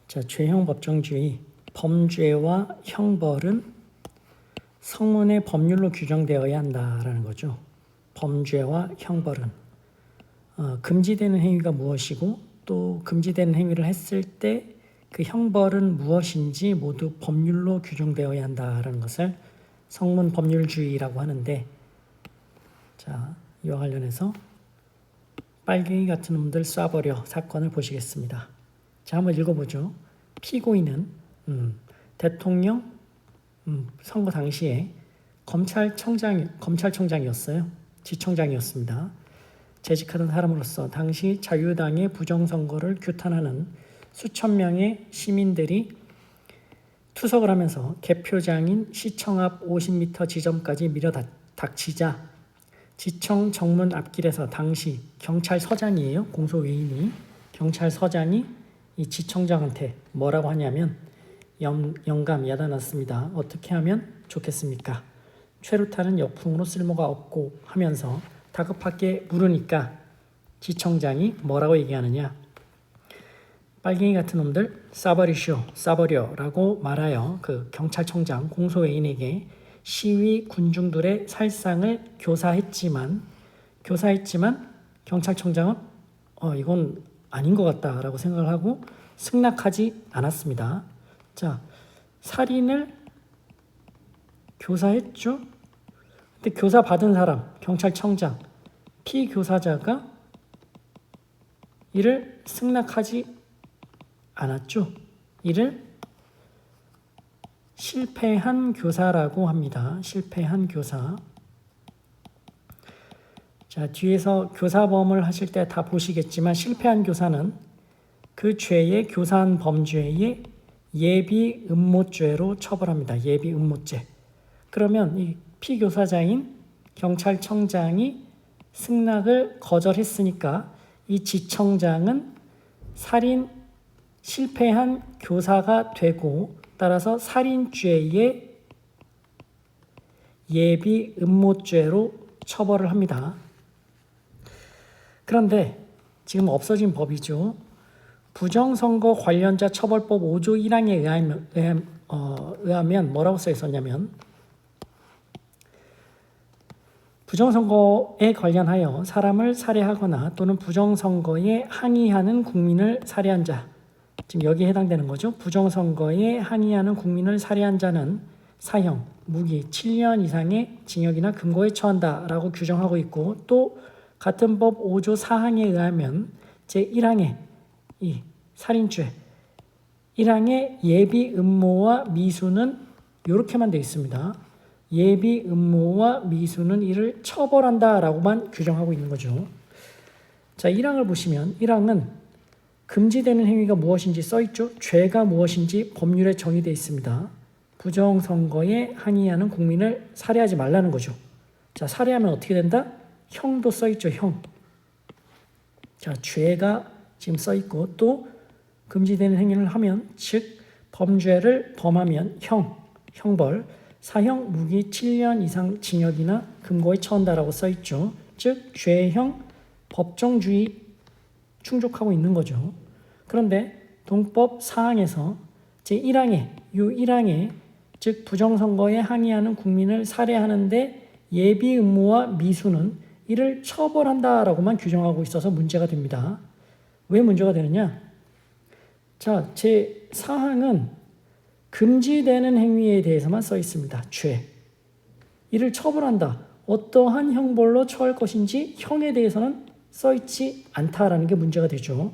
자, 죄형 법정주의, 범죄와 형벌은 성문의 법률로 규정되어야 한다라는 거죠. 범죄와 형벌은 금지되는 행위가 무엇이고 또 금지되는 행위를 했을 때 그 형벌은 무엇인지 모두 법률로 규정되어야 한다라는 것을 성문 법률주의라고 하는데, 자, 이와 관련해서 빨갱이 같은 놈들 쏴버려 사건을 보시겠습니다. 자, 한번 읽어보죠. 피고인은 대통령 선거 당시에 검찰총장이었어요. 지청장이었습니다. 재직하던 사람으로서 당시 자유당의 부정선거를 규탄하는 수천 명의 시민들이 투석을 하면서 개표장인 시청 앞 50m 지점까지 밀어닥치자 지청 정문 앞길에서 당시 경찰서장이에요. 공소외인이. 경찰서장이 이 지청장한테 뭐라고 하냐면 영감 야단났습니다. 어떻게 하면 좋겠습니까? 최루탄은 역풍으로 쓸모가 없고 하면서 다급하게 물으니까 지청장이 뭐라고 얘기하느냐. 빨갱이 같은 놈들 쏴버려 라고 말하여 그 경찰청장 공소외인에게 시위 군중들의 살상을 교사했지만 경찰청장은 이건 아닌 것 같다라고 생각을 하고 승낙하지 않았습니다. 자, 살인을 교사했죠. 근데 교사 받은 사람, 경찰청장, 피교사자가 이를 승낙하지 않았죠. 이를 실패한 교사라고 합니다. 실패한 교사. 자, 뒤에서 교사범을 하실 때 다 보시겠지만 실패한 교사는 그 죄의 교사한 범죄의 예비 음모죄로 처벌합니다. 예비 음모죄. 그러면 이 피교사자인 경찰청장이 승낙을 거절했으니까 이 지청장은 살인 실패한 교사가 되고 따라서 살인죄의 예비 음모죄로 처벌을 합니다. 그런데 지금 없어진 법이죠. 부정선거 관련자 처벌법 5조 1항에 의하면 뭐라고 써 있었냐면, 부정선거에 관련하여 사람을 살해하거나 또는 부정선거에 항의하는 국민을 살해한 자, 지금 여기에 해당되는 거죠. 부정선거에 항의하는 국민을 살해한 자는 사형, 무기 7년 이상의 징역이나 금고에 처한다라고 규정하고 있고, 또 같은 법 5조 4항에 의하면 제1항에 이 살인죄 1항의 예비 음모와 미수는 이렇게만 되어 있습니다. 예비 음모와 미수는 이를 처벌한다라고만 규정하고 있는 거죠. 자, 1항을 보시면 1항은 금지되는 행위가 무엇인지 써있죠. 죄가 무엇인지 법률에 정의되어 있습니다. 부정선거에 항의하는 국민을 살해하지 말라는 거죠. 자, 살해하면 어떻게 된다? 형도 써있죠. 형. 자, 죄가 지금 써있고 또 금지되는 행위를 하면, 즉 범죄를 범하면 형벌, 사형, 무기 7년 이상 징역이나 금고에 처한다라고 써있죠. 즉 죄형 법정주의 충족하고 있는 거죠. 그런데 동법 4항에서 제1항에 즉 부정선거에 항의하는 국민을 살해하는데 예비 음모와 미수는 이를 처벌한다라고만 규정하고 있어서 문제가 됩니다. 왜 문제가 되느냐? 자, 제4항은 금지되는 행위에 대해서만 써 있습니다. 죄. 이를 처벌한다. 어떠한 형벌로 처할 것인지 형에 대해서는 써 있지 않다라는 게 문제가 되죠.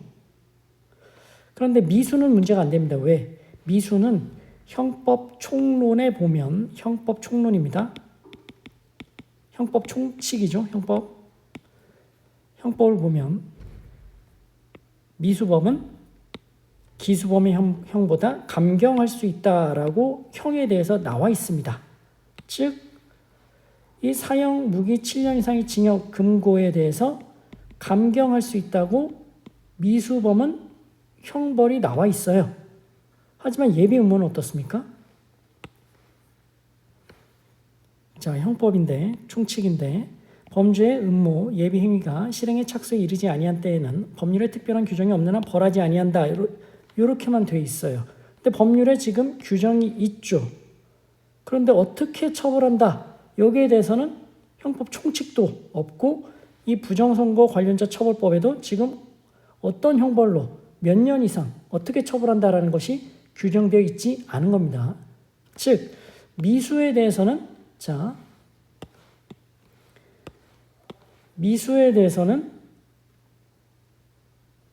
그런데 미수는 문제가 안 됩니다. 왜? 미수는 형법 총론에 보면, 형법 총론입니다. 형법 총칙이죠. 형법을 보면 미수범은 기수범의 형보다 감경할 수 있다라고 형에 대해서 나와 있습니다. 즉, 이 사형, 무기 7년 이상의 징역, 금고에 대해서 감경할 수 있다고 미수범은 형벌이 나와 있어요. 하지만 예비 음모는 어떻습니까? 자, 형법인데, 총칙인데 범죄의 음모, 예비 행위가 실행의 착수에 이르지 아니한 때에는 법률에 특별한 규정이 없는 한 벌하지 아니한다. 이렇게만 돼 있어요. 근데 법률에 지금 규정이 있죠. 그런데 어떻게 처벌한다? 여기에 대해서는 형법 총칙도 없고 이 부정선거 관련자 처벌법에도 지금 어떤 형벌로 몇 년 이상 어떻게 처벌한다라는 것이 규정되어 있지 않은 겁니다. 즉 미수에 대해서는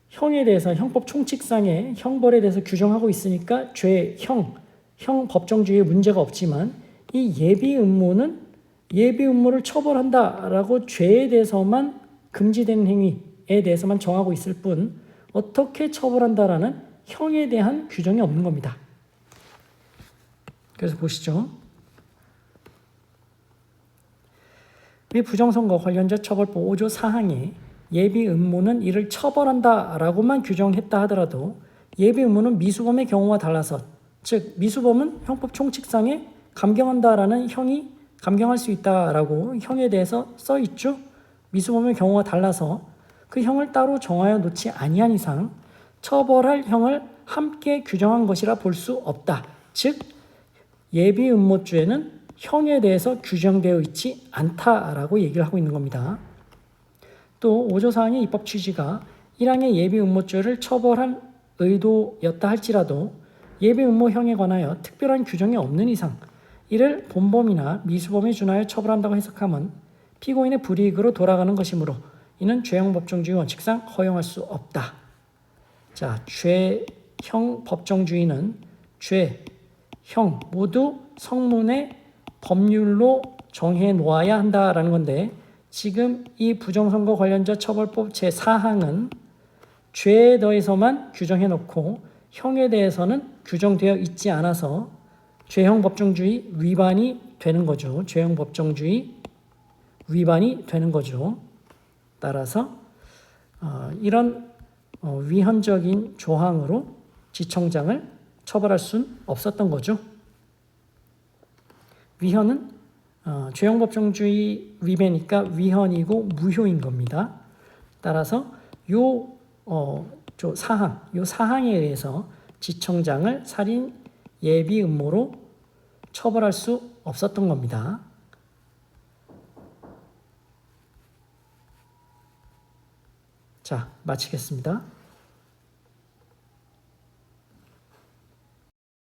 형에 대해서 형법 총칙상의 형벌에 대해서 규정하고 있으니까 형 법정주의에 문제가 없지만 이 예비 음모를 처벌한다라고 죄에 대해서만 금지되는 행위에 대해서만 정하고 있을 뿐 어떻게 처벌한다라는 형에 대한 규정이 없는 겁니다. 그래서 보시죠. 위 부정선거 관련자 처벌법 5조 4항에 예비 음모는 이를 처벌한다라고만 규정했다 하더라도 예비 음모는 미수범의 경우와 달라서 즉 미수범은 형법 총칙상에 감경한다라는 형이 감경할 수 있다라고 형에 대해서 써 있죠. 미수범의 경우와 달라서 그 형을 따로 정하여 놓지 아니한 이상 처벌할 형을 함께 규정한 것이라 볼 수 없다. 즉 예비 음모죄는 형에 대해서 규정되어 있지 않다라고 얘기를 하고 있는 겁니다. 또 5조 사항의 입법 취지가 1항의 예비 음모죄를 처벌한 의도였다 할지라도 예비 음모형에 관하여 특별한 규정이 없는 이상 이를 본범이나 미수범에 준하여 처벌한다고 해석하면 피고인의 불이익으로 돌아가는 것이므로 이는 죄형 법정주의 원칙상 허용할 수 없다. 자, 죄형 법정주의는 죄, 형 모두 성문에 법률로 정해 놓아야 한다라는 건데 지금 이 부정선거 관련자 처벌법 제4항은 죄에 대해서만 규정해 놓고 형에 대해서는 규정되어 있지 않아서 죄형 법정주의 위반이 되는 거죠. 죄형 법정주의 위반이 되는 거죠. 따라서 이런 위헌적인 조항으로 지청장을 처벌할 수는 없었던 거죠. 위헌은 죄형 법정주의 위배니까 위헌이고 무효인 겁니다. 따라서 요 사항에 의해서 지청장을 살인 예비 음모로 처벌할 수 없었던 겁니다. 자, 마치겠습니다.